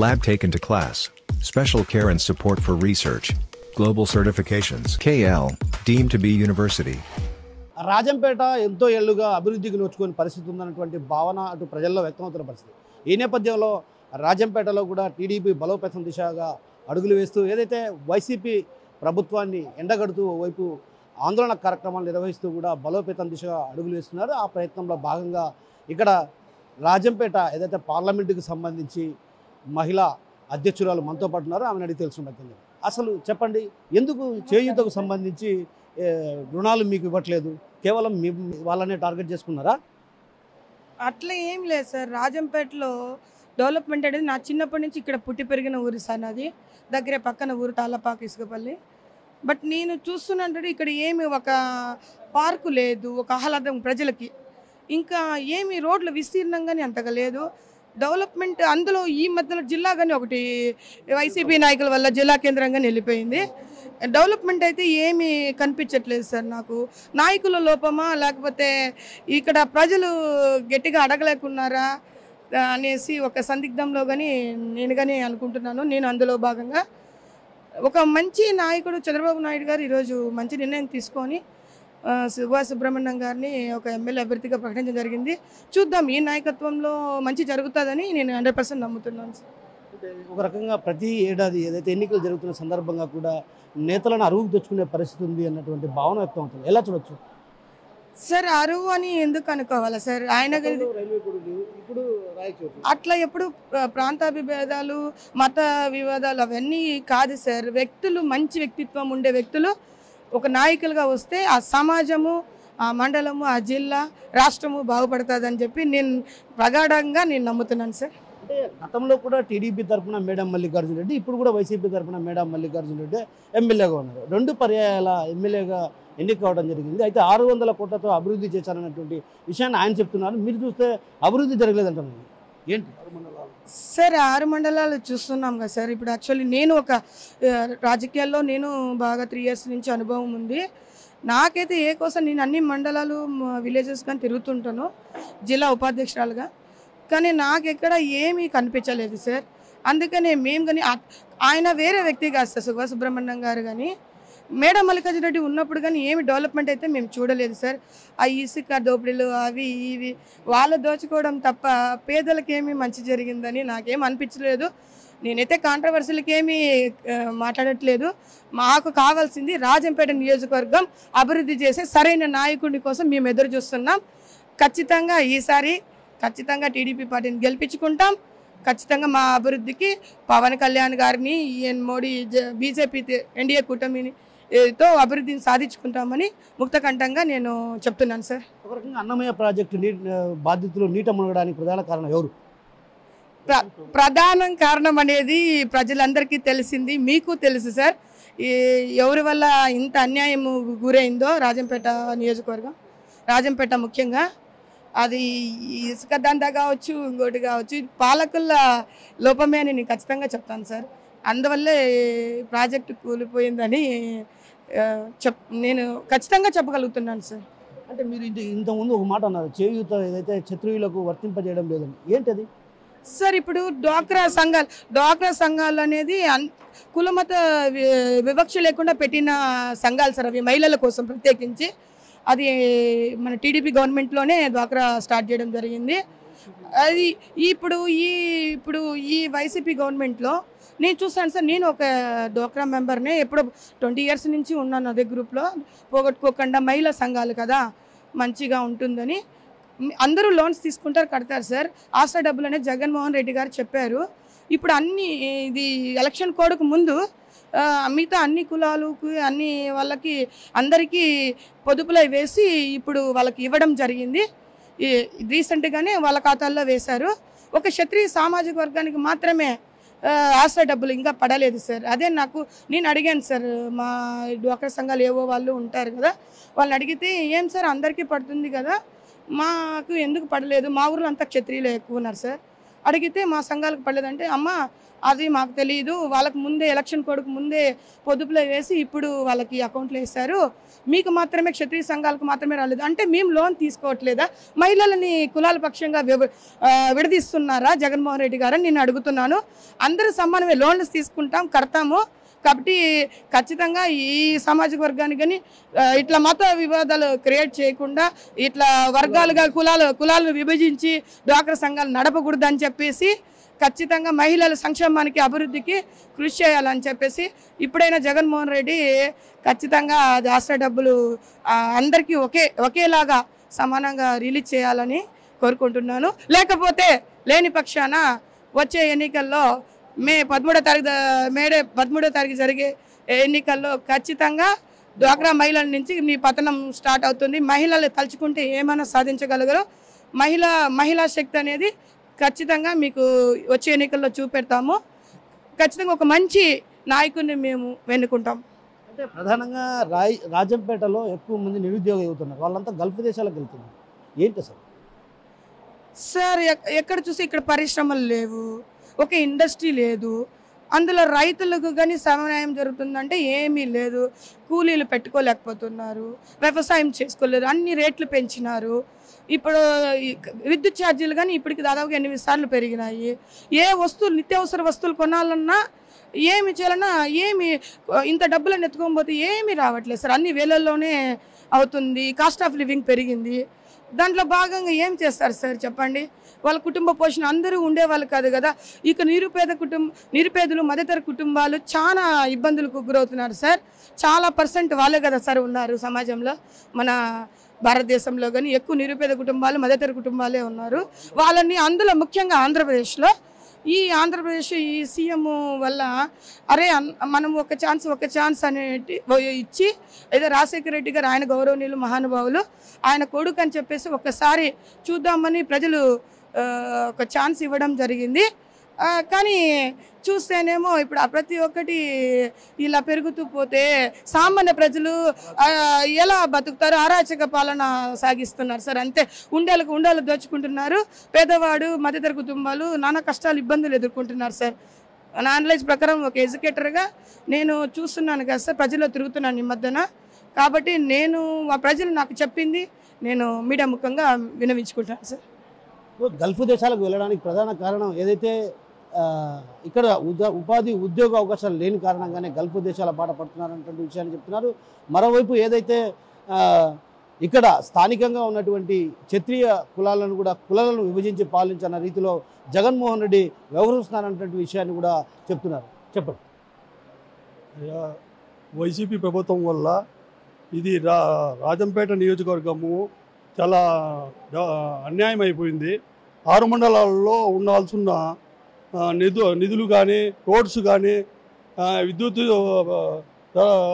Lab taken to class. Special care and support for research. Global certifications. KL, deemed to be university. Rajampet ఎంతో ఏళ్లుగా అభివృద్ధికి నోచుకునే పరిస్థితి ఉందన్నటువంటి భావన అటు ప్రజల్లో వ్యక్తమవుతున్న పరిస్థితి. ఈ నేపథ్యంలో రాజంపేటలో కూడా టీడీపీ బలోపేతం దిశగా అడుగులు వేస్తూ ఏదైతే వైసీపీ ప్రభుత్వాన్ని ఎండగడుతూ వైపు ఆందోళన కార్యక్రమాలు నిర్వహిస్తూ కూడా బలోపేతం దిశగా అడుగులు వేస్తున్నారు. ఆ ప్రయత్నంలో భాగంగా ఇక్కడ రాజంపేట ఏదైతే పార్లమెంటుకు సంబంధించి మహిళా అధ్యక్షురాలు మనతో పాటు ఉన్నారు. ఆమెను అడిగి తెలుసుకున్నట్టు అసలు చెప్పండి, ఎందుకు చేయూతకు సంబంధించి రుణాలు మీకు ఇవ్వట్లేదు? కేవలం మీ వాళ్ళనే టార్గెట్ చేసుకున్నారా? అట్లా ఏం లేదు సార్. రాజంపేటలో డెవలప్మెంట్ అనేది నా చిన్నప్పటి నుంచి ఇక్కడ పుట్టి పెరిగిన ఊరు సార్. నాది దగ్గరే పక్కన ఊరు తాళ్ళపాక ఇసుకపల్లి. బట్ నేను చూస్తున్నట్టు ఇక్కడ ఏమి ఒక పార్కు లేదు, ఒక ఆహ్లాదం ప్రజలకి. ఇంకా ఏమి రోడ్ల విస్తీర్ణంగానే అంతగా లేదు. డెవలప్మెంట్ అందులో ఈ మధ్యలో జిల్లా కానీ ఒకటి వైసీపీ నాయకుల వల్ల జిల్లా కేంద్రంగానే వెళ్ళిపోయింది. డెవలప్మెంట్ అయితే ఏమీ కనిపించట్లేదు సార్. నాకు నాయకుల లోపమా లేకపోతే ఇక్కడ ప్రజలు గట్టిగా అడగలేకున్నారా అనేసి ఒక సందిగ్ధంలో కానీ నేను కానీ అనుకుంటున్నాను. నేను అందులో భాగంగా ఒక మంచి నాయకుడు చంద్రబాబు నాయుడు గారు ఈరోజు మంచి నిర్ణయం తీసుకొని సుభాష్ సుబ్రహ్మణ్యం గారిని ఒక ఎమ్మెల్యే అభ్యర్థిగా ప్రకటించడం జరిగింది. చూద్దాం, ఈ నాయకత్వంలో మంచి జరుగుతుందని నేను 100% నమ్ముతున్నాను సార్. ఒక రకంగా ప్రతి ఏడాది ఏదైతే ఎన్నికలు జరుగుతున్న సందర్భంగా కూడా నేతలను అరువుకు తెచ్చుకునే పరిస్థితి ఉంది అన్నటువంటి భావన వ్యక్తం అవుతుంది. ఎలా చూడొచ్చు సార్? అరువు అని ఎందుకు అనుకోవాలా సార్? ఆయన అట్లా ఎప్పుడు ప్రాంతాభిభేదాలు, మత వివాదాలు అవన్నీ కాదు సార్. వ్యక్తులు, మంచి వ్యక్తిత్వం ఉండే వ్యక్తులు ఒక నాయకులుగా వస్తే ఆ సమాజము, ఆ మండలము, ఆ జిల్లా, రాష్ట్రము బాగుపడుతుందని చెప్పి నేను ప్రగాఢంగా నమ్ముతున్నాను సార్. అంటే గతంలో కూడా టీడీపీ తరఫున మేడం మల్లికార్జున రెడ్డి, ఇప్పుడు కూడా వైసీపీ తరఫున మేడం మల్లికార్జున రెడ్డి ఎమ్మెల్యేగా ఉన్నారు. 2 పర్యాయాల ఎమ్మెల్యేగా ఎన్నిక కావడం జరిగింది. అయితే 600 కోట్లతో అభివృద్ధి చేశారన్నటువంటి విషయాన్ని ఆయన చెప్తున్నారు. మీరు చూస్తే అభివృద్ధి జరగలేదంటున్నారు. ఏంటి సార్? 6 మండలాలు చూస్తున్నాం కదా సార్. ఇప్పుడు యాక్చువల్లీ నేను ఒక రాజకీయాల్లో నేను బాగా 3 years నుంచి అనుభవం ఉంది. నాకైతే ఏ కోసం నేను అన్ని మండలాలు, విలేజెస్ కానీ తిరుగుతుంటాను జిల్లా ఉపాధ్యక్షురాలుగా. కానీ నాకు ఎక్కడ ఏమీ కనిపించలేదు సార్. అందుకనే మేము కానీ ఆయన వేరే వ్యక్తి కాదు సార్. సుభాష్ సుబ్రహ్మణ్యం గారు కానీ మేడం మల్లికార్జున రెడ్డి ఉన్నప్పుడు కానీ ఏమి డెవలప్మెంట్ అయితే మేము చూడలేదు సార్. ఆ ఇసుక దోపిడీలు అవి ఇవి వాళ్ళు దోచుకోవడం తప్ప పేదలకు ఏమీ మంచి జరిగిందని నాకేం అనిపించలేదు. నేనైతే కాంట్రవర్సీలకి ఏమీ మాట్లాడట్లేదు. మాకు కావాల్సింది రాజంపేట నియోజకవర్గం అభివృద్ధి చేసే సరైన నాయకుడి కోసం మేము ఎదురు చూస్తున్నాం. ఖచ్చితంగా ఈసారి టీడీపీ పార్టీని గెలిపించుకుంటాం. ఖచ్చితంగా మా అభివృద్ధికి పవన్ కళ్యాణ్ గారిని, మోడీ, బీజేపీ, ఎన్డీఏ కూటమితో అభివృద్ధిని సాధించుకుంటామని ముక్తకంఠంగా నేను చెప్తున్నాను సార్. ఒక రకంగా అన్నమయ్య ప్రాజెక్టు బాధితులు నీట మునగడానికి ప్రధాన కారణం ఎవరు? ప్రధాన కారణం అనేది ప్రజలందరికీ తెలిసింది, మీకు తెలుసు సార్. ఎవరి వల్ల ఇంత అన్యాయం గురైందో రాజంపేట నియోజకవర్గం, రాజంపేట ముఖ్యంగా అది ఇసుక దందా కావచ్చు, ఇంకోటి కావచ్చు, పాలకుల లోపమే అని నేను ఖచ్చితంగా చెప్తాను సార్. అందువల్లే ప్రాజెక్టు కూలిపోయిందని నేను ఖచ్చితంగా చెప్పగలుగుతున్నాను సార్. అంటే మీరు ఇంతకుముందు ఒక మాట అన్నారు, చేయూత ఏదైతే క్షత్రియులకు వర్తింపజేయడం లేదని. ఏంటది సార్? ఇప్పుడు డ్వాక్రా సంఘాలు అనేది కులమత వివక్ష లేకుండా పెట్టిన సంఘాలు సార్. అవి మహిళల కోసం ప్రత్యేకించి. అది మన టీడీపీ గవర్నమెంట్లోనే డ్వాక్రా స్టార్ట్ చేయడం జరిగింది. అది ఇప్పుడు ఈ వైసీపీ గవర్నమెంట్లో నేను చూస్తాను సార్. నేను ఒక డ్వాక్రా మెంబర్నే, ఎప్పుడో 20 years నుంచి ఉన్నాను అదే గ్రూప్లో. పోగొట్టుకోకుండా మహిళా సంఘాలు కదా మంచిగా ఉంటుందని అందరూ లోన్స్ తీసుకుంటారు, కడతారు సార్. ఆసరా డబ్బులు అనేది జగన్మోహన్ రెడ్డి గారు చెప్పారు. ఇప్పుడు ఇది ఎలక్షన్ కోడ్కు ముందు మిగతా అన్ని కులాలకు, అన్ని వాళ్ళకి, అందరికీ పొదుపులో వేసి ఇప్పుడు వాళ్ళకి ఇవ్వడం జరిగింది. రీసెంట్గానే వాళ్ళ ఖాతాల్లో వేశారు. ఒక క్షత్రియ సామాజిక వర్గానికి మాత్రమే ఆసరా డబ్బులు ఇంకా పడలేదు సార్. అదే నేను అడిగాను సార్. మా డ్వాక్రా సంఘాలు ఏవో వాళ్ళు ఉంటారు కదా, వాళ్ళని అడిగితే ఏం సార్ అందరికీ పడుతుంది కదా, మాకు ఎందుకు పడలేదు? మా ఊర్లో అంతా క్షత్రియులు ఎక్కువ ఉన్నారు సార్. అడిగితే మా సంఘాలకు పడలేదంటే అమ్మ అది మాకు తెలియదు, వాళ్ళకి ముందే ఎలక్షన్ కోడ్కు ముందే పొదుపులో వేసి ఇప్పుడు వాళ్ళకి అకౌంట్లో వేశారు, మీకు మాత్రమే క్షత్రియ సంఘాలకు మాత్రమే రాలేదు అంటే మేము లోన్ తీసుకోవట్లేదా, మహిళలని కులాల పక్షంగా విడదీస్తున్నారా జగన్మోహన్ రెడ్డి గారు నేను అడుగుతున్నాను. అందరూ సమానమే, లోన్లు తీసుకుంటాం కడతాము, కాబట్టి ఖచ్చితంగా ఈ సామాజిక వర్గానికి కానీ ఇట్లా మత వివాదాలు క్రియేట్ చేయకుండా ఇట్లా వర్గాలుగా కులాలను విభజించి డ్వాక్రా సంఘాలు నడపకూడదని చెప్పేసి ఖచ్చితంగా మహిళల సంక్షేమానికి అభివృద్ధికి కృషి చేయాలని చెప్పేసి ఇప్పుడైనా జగన్మోహన్ రెడ్డి ఖచ్చితంగా ఆసరా డబ్బులు అందరికీ ఒకేలాగా సమానంగా రిలీజ్ చేయాలని కోరుకుంటున్నాను. లేకపోతే లేని పక్షాన వచ్చే ఎన్నికల్లో మే 13వ తారీఖు జరిగే ఎన్నికల్లో ఖచ్చితంగా డ్వాక్రా మహిళల నుంచి మీ పతనం స్టార్ట్ అవుతుంది. మహిళలు తలుచుకుంటే ఏమైనా సాధించగలగరు. మహిళా శక్తి అనేది ఖచ్చితంగా మీకు వచ్చే ఎన్నికల్లో చూపెడతాము. ఖచ్చితంగా ఒక మంచి నాయకుడిని మేము వెన్నుకుంటాం. అంటే ప్రధానంగా రాజంపేటలో ఎక్కువ మంది నిరుద్యోగ యువతున్నారు, వాళ్ళంతా గల్ఫ్ దేశాలకు వెళ్తున్నారు, ఏంటి సార్? ఎక్కడ చూసి ఇక్కడ పరిశ్రమలు లేవు, ఒక ఇండస్ట్రీ లేదు, అందులో రైతులకు కానీ సమన్వయం జరుగుతుందంటే ఏమీ లేదు, కూలీలు పెట్టుకోలేకపోతున్నారు, వ్యవసాయం చేసుకోలేరు, అన్ని రేట్లు పెంచినారు. ఇప్పుడు విద్యుత్ ఛార్జీలు కానీ ఇప్పటికి దాదాపుగా 8 సార్లు పెరిగినాయి. ఏ వస్తువులు నిత్యావసర వస్తువులు కొనాలన్నా ఏమి చేయాలన్నా ఇంత డబ్బులను ఎత్తుకోకపోతే ఏమీ రావట్లేదు సార్. అన్ని వేలల్లోనే అవుతుంది. కాస్ట్ ఆఫ్ లివింగ్ పెరిగింది. దాంట్లో భాగంగా ఏం చేస్తారు సార్ చెప్పండి? వాళ్ళ కుటుంబ పోషణ అందరూ ఉండేవాళ్ళు కాదు కదా. ఇక నిరుపేదలు మధ్యతర కుటుంబాలు చాలా ఇబ్బందులకు గురవుతున్నారు సార్. చాలా % వాళ్ళే కదా సార్ ఉన్నారు సమాజంలో. మన భారతదేశంలో కానీ ఎక్కువ నిరుపేద కుటుంబాలు మధ్యతర కుటుంబాలే ఉన్నారు. వాళ్ళని అందులో ముఖ్యంగా ఆంధ్రప్రదేశ్లో ఈ సీఎం వల్ల అరే మనం ఒక ఛాన్స్ అనేటి ఇచ్చి ఏదో రాజశేఖర రెడ్డి గారు ఆయన గౌరవనీయులు మహానుభావులు ఆయన కొడుకు అని చెప్పేసి ఒకసారి చూద్దామని ప్రజలు ఒక ఛాన్స్ ఇవ్వడం జరిగింది. కానీ చూస్తేనేమో ఇప్పుడు ప్రతి ఒక్కటి ఇలా పెరుగుతూ పోతే సామాన్య ప్రజలు ఎలా బతుకుతారు? అరాచక పాలన సాగిస్తున్నారు సార్. అంతే ఉండేలు దోచుకుంటున్నారు. పేదవాడు మధ్యతర కుటుంబాలు నానా కష్టాలు ఇబ్బందులు ఎదుర్కొంటున్నారు సార్. నా అనలైజ్ ప్రకారం ఒక ఎడ్యుకేటర్గా నేను చూస్తున్నాను కదా సార్, ప్రజల్లో తిరుగుతున్నాను ఈ మధ్యన. కాబట్టి నేను ఆ ప్రజలు నాకు చెప్పింది నేను మీడియా ముఖంగా వినవించుకుంటాను సార్. గల్ఫ్ దేశాలకు వెళ్ళడానికి ప్రధాన కారణం ఏదైతే ఇక్కడ ఉద్యోగ అవకాశాలు లేని కారణంగానే గల్ఫ్ దేశాల బాట పడుతున్నారన్నటువంటి విషయాన్ని చెప్తున్నారు. మరోవైపు ఏదైతే ఇక్కడ స్థానికంగా ఉన్నటువంటి క్షత్రియ కులాలను విభజించి పాలించిన రీతిలో జగన్మోహన్ రెడ్డి వ్యవహరిస్తున్నారన్నటువంటి విషయాన్ని కూడా చెప్తున్నారు. చెప్పండి. వైసీపీ ప్రభుత్వం వల్ల ఇది రాజంపేట నియోజకవర్గము చాలా అన్యాయం అయిపోయింది. 6 మండలాల్లో ఉండాల్సిన నిధులు కానీ రోడ్స్ కానీ విద్యుత్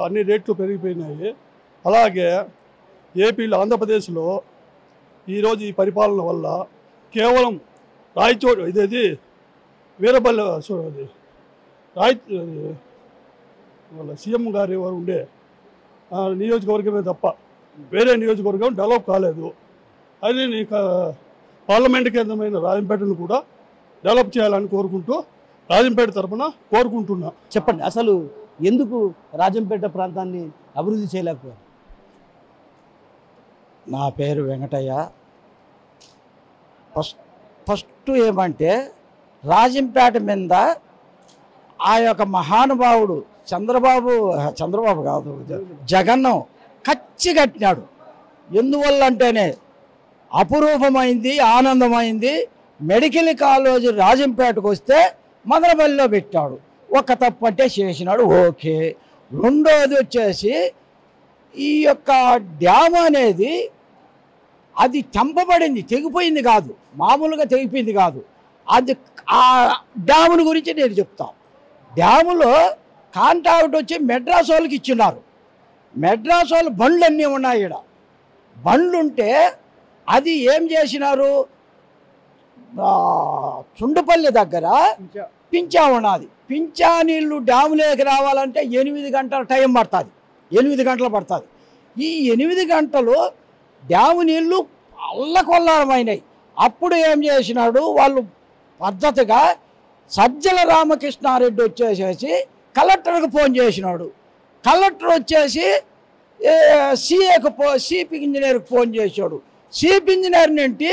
అన్ని రేట్లు పెరిగిపోయినాయి. అలాగే ఏపీలో ఆంధ్రప్రదేశ్లో ఈరోజు ఈ పరిపాలన వల్ల కేవలం రాయచోటి ఇదేది వీరపల్లి వాళ్ళ సీఎం గారు ఎవరు ఉండే నియోజకవర్గమే తప్ప వేరే నియోజకవర్గం డెవలప్ కాలేదు. అది పార్లమెంట్ కేంద్రమైన రాజంపేటను కూడా డెవలప్ చేయాలని కోరుకుంటూ రాజంపేట తరఫున కోరుకుంటున్నా. చెప్పండి, అసలు ఎందుకు రాజంపేట ప్రాంతాన్ని అభివృద్ధి చేయలేకపోయారు? నా పేరు వెంకటయ్య. ఫస్ట్ ఏమంటే రాజంపేట మీద ఆ యొక్క మహానుభావుడు చంద్రబాబు కాదు జగన్ను కచ్చి కట్టినాడు. ఎందువల్ల అంటేనే అపురూపమైంది, ఆనందమైంది. మెడికల్ కాలేజ్ రాజంపేటకు వస్తే మదనపల్లిలో పెట్టాడు. ఒక తప్పు అంటే చేసినాడు, ఓకే. రెండోది వచ్చేసి ఈ యొక్క డ్యామ్ అనేది అది చంపబడింది, తెగిపోయింది కాదు, మామూలుగా తెగిపోయింది కాదు. అది ఆ డ్యాముల గురించి నేను చెప్తాను. డ్యాములో కాంట్రాక్ట్ వచ్చి మెడ్రాస్ వాళ్ళకి ఇచ్చినారు. మెడ్రాస్ వాళ్ళు బండ్లు అన్నీ ఉన్నాయి. ఇక్కడ బండ్లుంటే అది ఏం చేసినారు, చుండుపల్లి దగ్గర పించా ఉన్నది. పించా నీళ్ళు డ్యాములోకి రావాలంటే 8 గంటల టైం పడుతుంది, 8 గంటలు పడుతుంది. ఈ 8 గంటలు డ్యాము నీళ్ళు అల్లకొల్లారమైనాయి. అప్పుడు ఏం చేసినాడు, వాళ్ళు పద్ధతిగా సజ్జల రామకృష్ణారెడ్డి వచ్చేసేసి కలెక్టర్కి ఫోన్ చేసినాడు. కలెక్టర్ వచ్చేసి చీఫ్ ఇంజనీర్కి ఫోన్ చేశాడు. చీఫ్ ఇంజనీర్ నుండి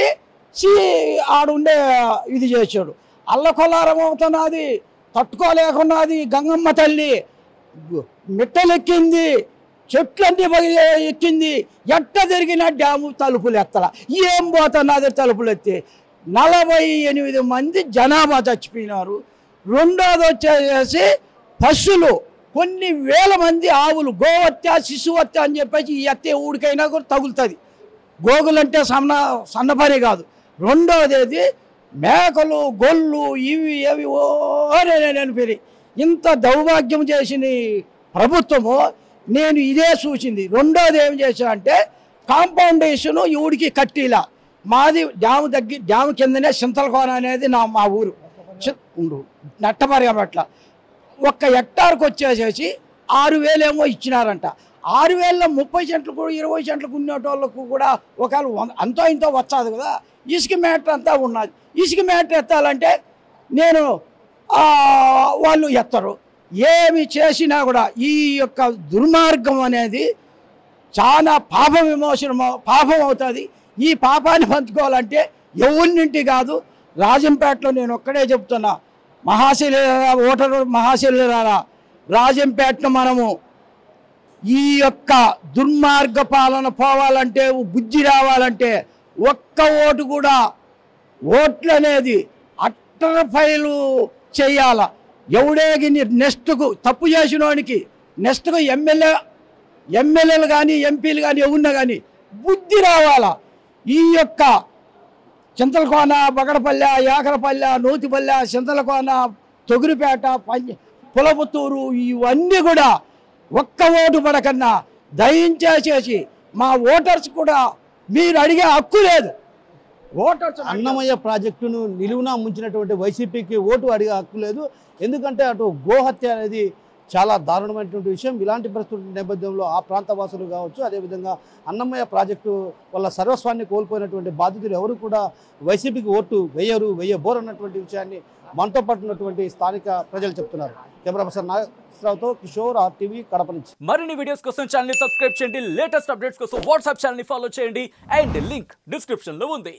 ఆడుండే ఇది చేశాడు. అల్లకొల్లారం అవుతున్నది, తట్టుకోలేకున్నది. గంగమ్మ తల్లి మిట్టలెక్కింది, చెట్లన్నీ ఎక్కింది. ఎట్ట తిరిగిన డ్యాము తలుపులు ఎత్తల. ఏం పోతున్నది తలుపులు ఎత్తి 48 మంది జనాభా చచ్చిపోయినారు. రెండోది వచ్చేసి పశువులు కొన్ని వేల మంది ఆవులు, గోహత్య శిశుహత్య అని చెప్పేసి ఈ హత్య ఊడికైనా కూడా తగులుతుంది. గోగులంటే సన్న పని కాదు. రెండోది మేకలు, గొల్లు, ఇవి అవి నేను పెరిగి ఇంత దౌర్భాగ్యం చేసిన ప్రభుత్వము నేను ఇదే చూసింది. రెండోది ఏం చేశా అంటే కాంపౌండేషను ఈవిడికి కట్టిలా. మాది డ్యాము కిందనే చింతలకోన అనేది మా ఊరు నట్టమరిగం పట్ల. 1 హెక్టార్కి వచ్చేసేసి 6,000 ఏమో ఇచ్చినారంట. 6,000లో 30 సెంట్లు కూడా 20 సెంట్లకు ఉండేటోళ్ళకు కూడా ఒకవేళ అంతో ఇంతో వచ్చాదు కదా. ఇసుక మ్యాటర్ అంతా ఉన్నది. ఇసుక మ్యాటర్ ఎత్తాలంటే నేను వాళ్ళు ఎత్తరు. ఏమి చేసినా కూడా ఈ యొక్క దుర్మార్గం అనేది చాలా పాపం అవుతుంది. ఈ పాపాన్ని పంచుకోవాలంటే ఎవరినింటి కాదు, రాజంపేటలో నేను ఒక్కడే చెప్తున్నా, ఓటరు మహాశైలరా, రాజంపేటను మనము ఈ యొక్క దుర్మార్గ పాలన పోవాలంటే, బుద్ధి రావాలంటే ఒక్క ఓటు కూడా ఓట్లు అనేది అట్టర్ ఫైలు చేయాల. ఎవడేగి నెక్స్ట్కు తప్పు చేసిన వానికి నెక్స్ట్కు ఎమ్మెల్యేలు కానీ ఎంపీలు కానీ ఎవరున్నా కానీ బుద్ధి రావాలా. ఈ యొక్క చింతలకోన, బగడపల్లె, యాకరపల్లె, నూతిపల్లె, చింతలకోన, తొగిరిపేట, పులపుత్తూరు ఇవన్నీ కూడా ఒక్క ఓటు పడకన్నా దయించేసేసి మా ఓటర్స్ కూడా మీరు అడిగే హక్కు లేదు. ఓటర్స్ అన్నమయ్య ప్రాజెక్టును నిలువునా ముంచినటువంటి వైసీపీకి ఓటు అడిగే హక్కు లేదు. ఎందుకంటే అటు గోహత్య అనేది చాలా దారుణమైనటువంటి విషయం. ఇలాంటి పరిస్థితుల నేపథ్యంలో ఆ ప్రాంత వాసులు కావచ్చు, అదేవిధంగా అన్నమయ్య ప్రాజెక్టు వల్ల సర్వస్వాన్ని కోల్పోయినటువంటి బాధితులు ఎవరు కూడా వైసీపీకి ఓటు వేయబోరు అన్నటువంటి విషయాన్ని మనతో పాటు ఉన్నటువంటి స్థానిక ప్రజలు చెప్తున్నారు. కెమెరా పర్సన్ నాగేశ్వరరావుతో కిషోర్, RTV, కడప నుంచి. మరిన్ని వీడియోస్ కోసం ఛానల్ ని సబ్స్క్రైబ్ చేయండి. లేటెస్ట్ అప్డేట్స్ కోసం వాట్సాప్ ఛానల్ ని ఫాలో చేయండి. అండ్ లింక్ డిస్క్రిప్షన్ లో ఉంది.